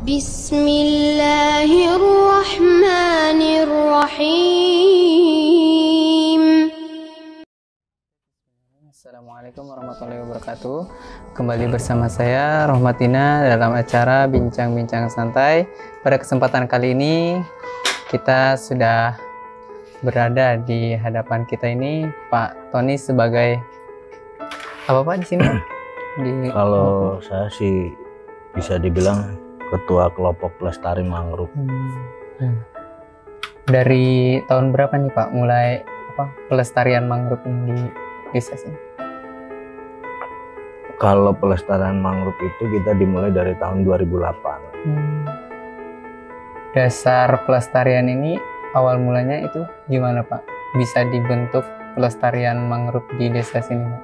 Bismillahirrahmanirrahim. Assalamualaikum warahmatullahi wabarakatuh. Kembali bersama saya Rohmatina dalam acara Bincang-Bincang Santai. Pada kesempatan kali ini kita sudah berada di hadapan kita ini Pak Tony sebagai apa Pak di sini? Kalau saya sih bisa dibilang ketua kelompok pelestari mangrove. Dari tahun berapa nih Pak mulai pelestarian mangrove ini di desa sini? Kalau pelestarian mangrove itu kita dimulai dari tahun 2008. Dasar pelestarian ini awal mulanya itu gimana Pak? Bisa dibentuk pelestarian mangrove di desa sini Pak?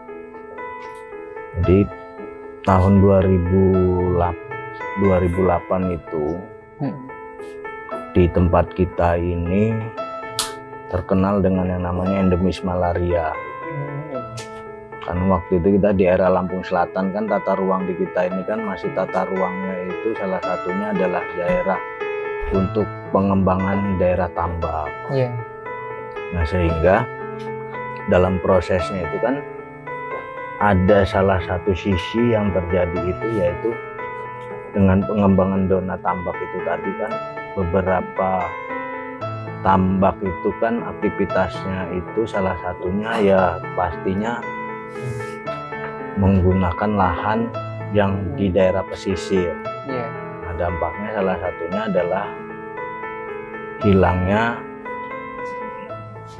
Jadi tahun 2008 itu di tempat kita ini terkenal dengan yang namanya endemis malaria. Kan waktu itu kita di area Lampung Selatan kan tata ruang di kita ini kan masih tata ruangnya itu salah satunya adalah daerah untuk pengembangan daerah tambak. Nah sehingga dalam prosesnya itu kan ada salah satu sisi yang terjadi itu yaitu dengan pengembangan zona tambak itu tadi kan beberapa tambak itu kan aktivitasnya itu salah satunya ya pastinya menggunakan lahan yang di daerah pesisir. Nah, dampaknya salah satunya adalah hilangnya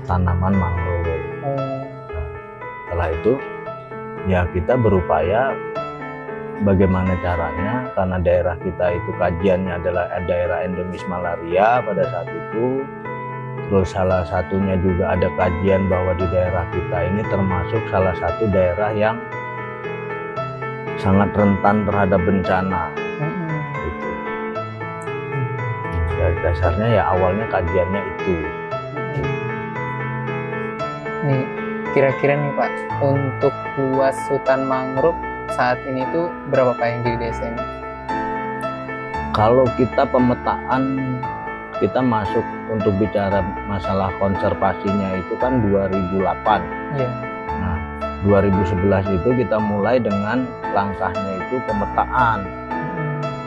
tanaman mangrove. Nah, setelah itu ya kita berupaya bagaimana caranya karena daerah kita itu kajiannya adalah daerah endemis malaria pada saat itu. Terus salah satunya juga ada kajian bahwa di daerah kita ini termasuk salah satu daerah yang sangat rentan terhadap bencana. Gitu. Dari dasarnya ya awalnya kajiannya itu. Nih kira-kira nih Pak, untuk luas hutan mangrove saat ini tuh berapa Pak yang di desa ini? Kalau kita pemetaan kita masuk untuk bicara masalah konservasinya itu kan 2008. Nah 2011 itu kita mulai dengan langkahnya itu pemetaan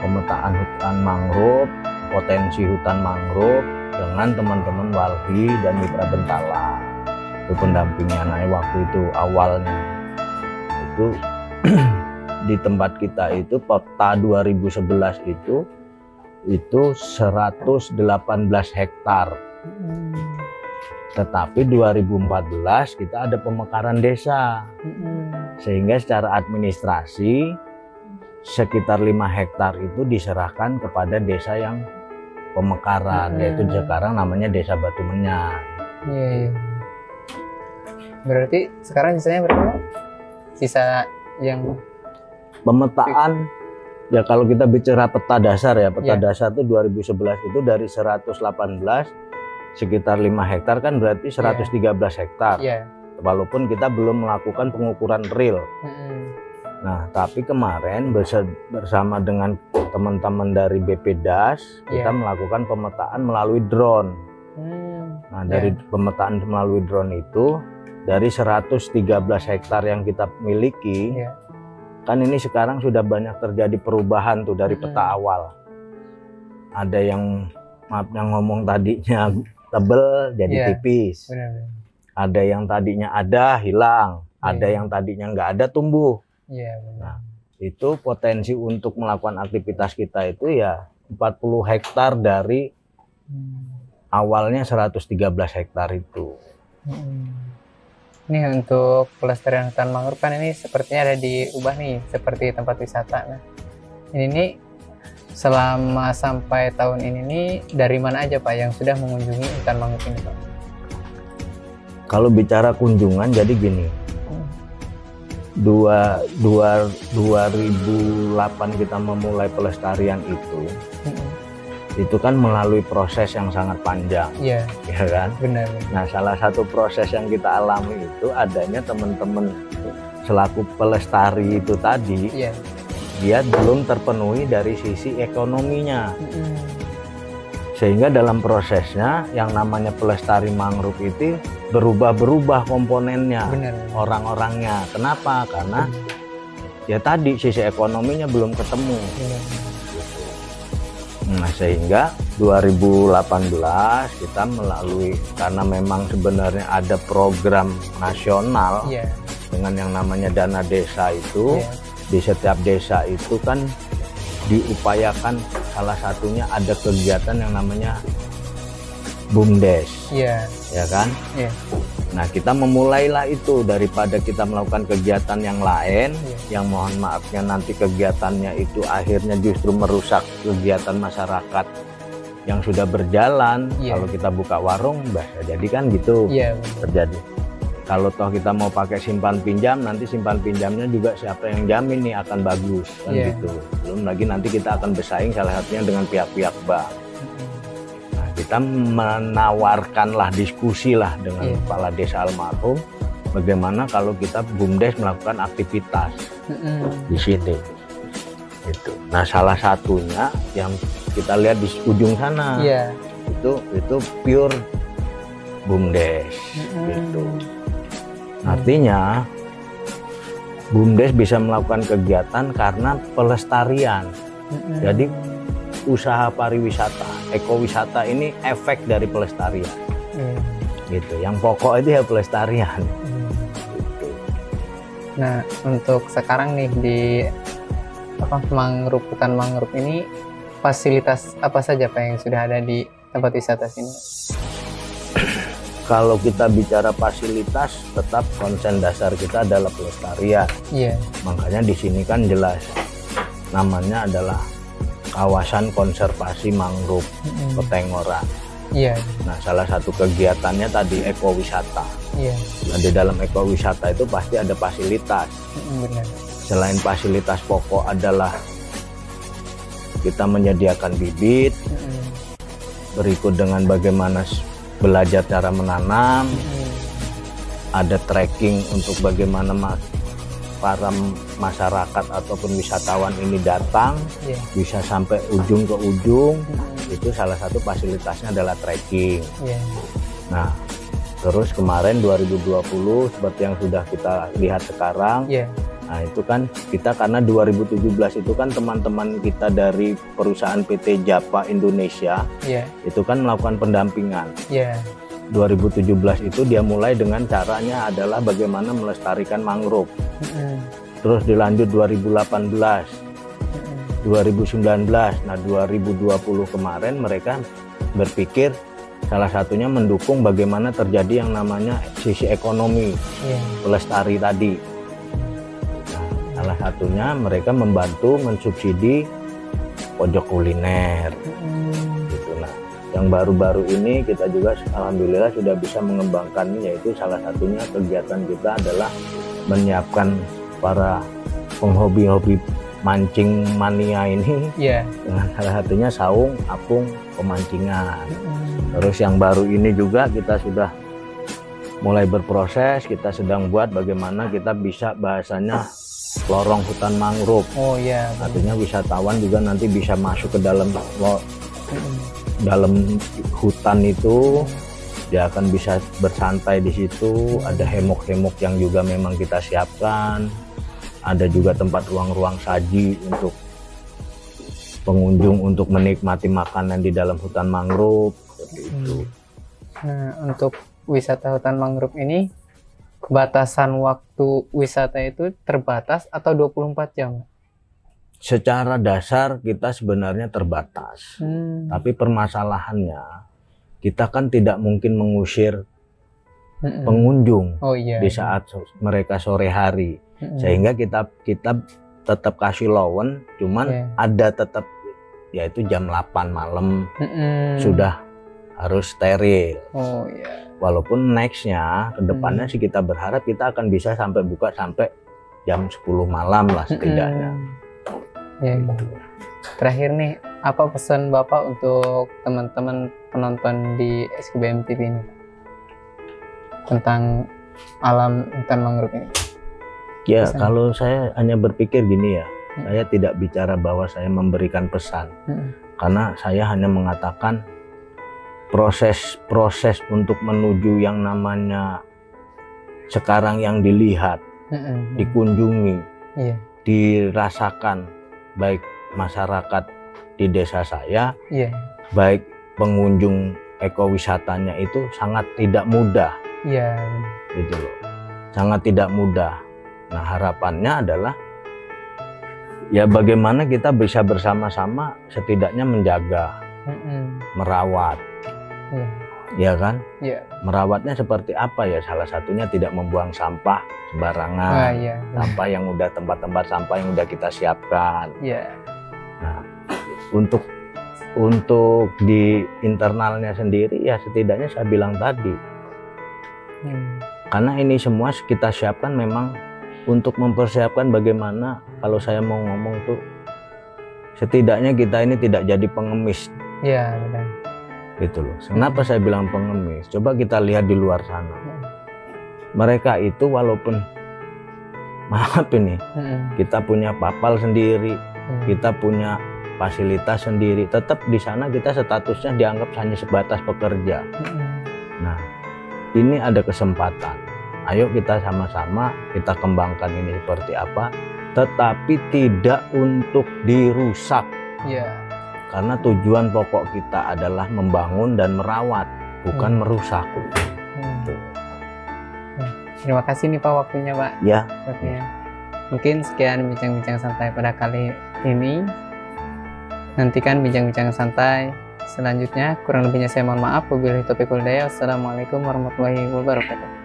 hutan mangrove, potensi hutan mangrove dengan teman-teman Walhi dan Mitra Bentala. Itu pendampingnya. Nah waktu itu awalnya itu di tempat kita itu peta 2011 itu 118 hektar. Tetapi 2014 kita ada pemekaran desa. Sehingga secara administrasi sekitar 5 hektar itu diserahkan kepada desa yang pemekaran, yaitu sekarang namanya Desa Batu Menyan. Berarti sekarang sisanya berapa? Sisa yang pemetaan ya kalau kita bicara peta dasar ya, peta dasar itu 2011 itu dari 118 sekitar 5 hektar kan berarti 113 hektar. Walaupun kita belum melakukan pengukuran real. Nah, tapi kemarin bersama dengan teman-teman dari BPDAS kita melakukan pemetaan melalui drone. Nah, dari pemetaan melalui drone itu dari 113 hektar yang kita miliki, kan ini sekarang sudah banyak terjadi perubahan tuh dari peta awal. Ada yang ngomong tadinya tebel jadi tipis. Ada yang tadinya ada hilang, ada yang tadinya nggak ada tumbuh. Nah, itu potensi untuk melakukan aktivitas kita itu ya 40 hektar dari awalnya 113 hektar itu. Ini untuk pelestarian hutan mangrove kan ini sepertinya ada diubah nih seperti tempat wisata. Nah, ini nih selama sampai tahun ini nih dari mana aja Pak yang sudah mengunjungi hutan mangrove ini Pak? Kalau bicara kunjungan jadi gini. 2008 kita memulai pelestarian itu kan melalui proses yang sangat panjang, ya kan? Benar. Nah, salah satu proses yang kita alami itu adanya teman-teman selaku pelestari itu tadi dia belum terpenuhi dari sisi ekonominya. Sehingga dalam prosesnya yang namanya pelestari mangrove itu berubah-berubah komponennya, orang-orangnya. Kenapa? Karena ya tadi sisi ekonominya belum ketemu. Nah, sehingga 2018 kita melalui, karena memang sebenarnya ada program nasional dengan yang namanya dana desa itu, di setiap desa itu kan diupayakan salah satunya ada kegiatan yang namanya BUMDes, ya kan? Nah, kita memulailah itu daripada kita melakukan kegiatan yang lain, yang mohon maafnya nanti kegiatannya itu akhirnya justru merusak kegiatan masyarakat yang sudah berjalan. Kalau kita buka warung, jadi kan gitu terjadi. Kalau toh kita mau pakai simpan pinjam, nanti simpan pinjamnya juga siapa yang jamin nih akan bagus kan gitu. Belum lagi nanti kita akan bersaing salah satunya dengan pihak-pihak bank. Nah, kita menawarkanlah diskusi lah dengan kepala desa almarhum, bagaimana kalau kita BUMDes melakukan aktivitas di sini. Itu. Nah, salah satunya yang kita lihat di ujung sana, itu pure BUMDes gitu. Artinya BUMDes bisa melakukan kegiatan karena pelestarian. Jadi usaha pariwisata, ekowisata ini efek dari pelestarian. Gitu. Yang pokok itu ya pelestarian. Gitu. Nah, untuk sekarang nih di mangrove, hutan mangrove ini fasilitas apa saja Pak yang sudah ada di tempat wisata sini? Kalau kita bicara fasilitas, tetap konsen dasar kita adalah pelestarian. Makanya di sini kan jelas namanya adalah kawasan konservasi mangrove Petengoran. Nah, salah satu kegiatannya tadi ekowisata. Nah, di dalam ekowisata itu pasti ada fasilitas. Selain fasilitas pokok adalah kita menyediakan bibit, berikut dengan bagaimana belajar cara menanam, ada trekking untuk bagaimana para masyarakat ataupun wisatawan ini datang, bisa sampai ujung ke ujung. Itu salah satu fasilitasnya adalah trekking. Nah, terus kemarin 2020 seperti yang sudah kita lihat sekarang, nah itu kan kita karena 2017 itu kan teman-teman kita dari perusahaan PT Japa Indonesia itu kan melakukan pendampingan. 2017 itu dia mulai dengan caranya adalah bagaimana melestarikan mangrove. Terus dilanjut 2018, 2019, nah 2020 kemarin mereka berpikir salah satunya mendukung bagaimana terjadi yang namanya sisi ekonomi pelestari tadi. Salah satunya mereka membantu mensubsidi pojok kuliner. Gitu. Nah, yang baru-baru ini kita juga alhamdulillah sudah bisa mengembangkannya, yaitu salah satunya kegiatan kita adalah menyiapkan para penghobi-hobi mancing mania ini dengan salah satunya saung, apung, pemancingan. Terus yang baru ini juga kita sudah mulai berproses, kita sedang buat bagaimana kita bisa bahasanya lorong hutan mangrove. Artinya wisatawan juga nanti bisa masuk ke dalam hutan itu, dia akan bisa bersantai di situ. Ada hemok-hemok yang juga memang kita siapkan. Ada juga tempat ruang-ruang saji untuk pengunjung untuk menikmati makanan di dalam hutan mangrove. Seperti itu. Nah, untuk wisata hutan mangrove ini batasan waktu wisata itu terbatas atau 24 jam? Secara dasar kita sebenarnya terbatas. Tapi permasalahannya kita kan tidak mungkin mengusir pengunjung di saat mereka sore hari. Sehingga kita tetap kasih loan, cuman ada tetap yaitu jam 8 malam sudah harus steril. Walaupun nextnya kedepannya sih kita berharap kita akan bisa sampai buka sampai jam 10 malam lah setidaknya. Terakhir nih, apa pesan Bapak untuk teman-teman penonton di SKBM TV ini tentang alam hutan mangrove ini? Ya, kalau saya hanya berpikir gini ya, Saya tidak bicara bahwa saya memberikan pesan, karena saya hanya mengatakan proses untuk menuju yang namanya sekarang yang dilihat, dikunjungi, dirasakan baik masyarakat di desa saya, baik pengunjung ekowisatanya itu sangat tidak mudah, gitu loh, sangat tidak mudah. Nah, harapannya adalah ya bagaimana kita bisa bersama-sama setidaknya menjaga, merawat, ya kan? Merawatnya seperti apa ya? Salah satunya tidak membuang sampah sembarangan, sampah yang udah tempat-tempat sampah yang udah kita siapkan. Nah, untuk di internalnya sendiri ya setidaknya saya bilang tadi, karena ini semua kita siapkan memang untuk mempersiapkan bagaimana kalau saya mau ngomong tuh setidaknya kita ini tidak jadi pengemis. Benar. Gitu loh. Kenapa saya bilang pengemis? Coba kita lihat di luar sana. Mereka itu walaupun maaf ini, kita punya papal sendiri, kita punya fasilitas sendiri, tetap di sana kita statusnya dianggap hanya sebatas pekerja. Nah, ini ada kesempatan. Ayo kita sama-sama kita kembangkan ini seperti apa, tetapi tidak untuk dirusak. Karena tujuan pokok kita adalah membangun dan merawat, bukan merusak. Terima kasih nih Pak waktunya Pak. Waktunya. Mungkin sekian bincang-bincang santai pada kali ini. Nantikan bincang-bincang santai selanjutnya. Kurang lebihnya saya mohon maaf. Wabillahi taufiq wal hidayah. Wassalamualaikum warahmatullahi wabarakatuh.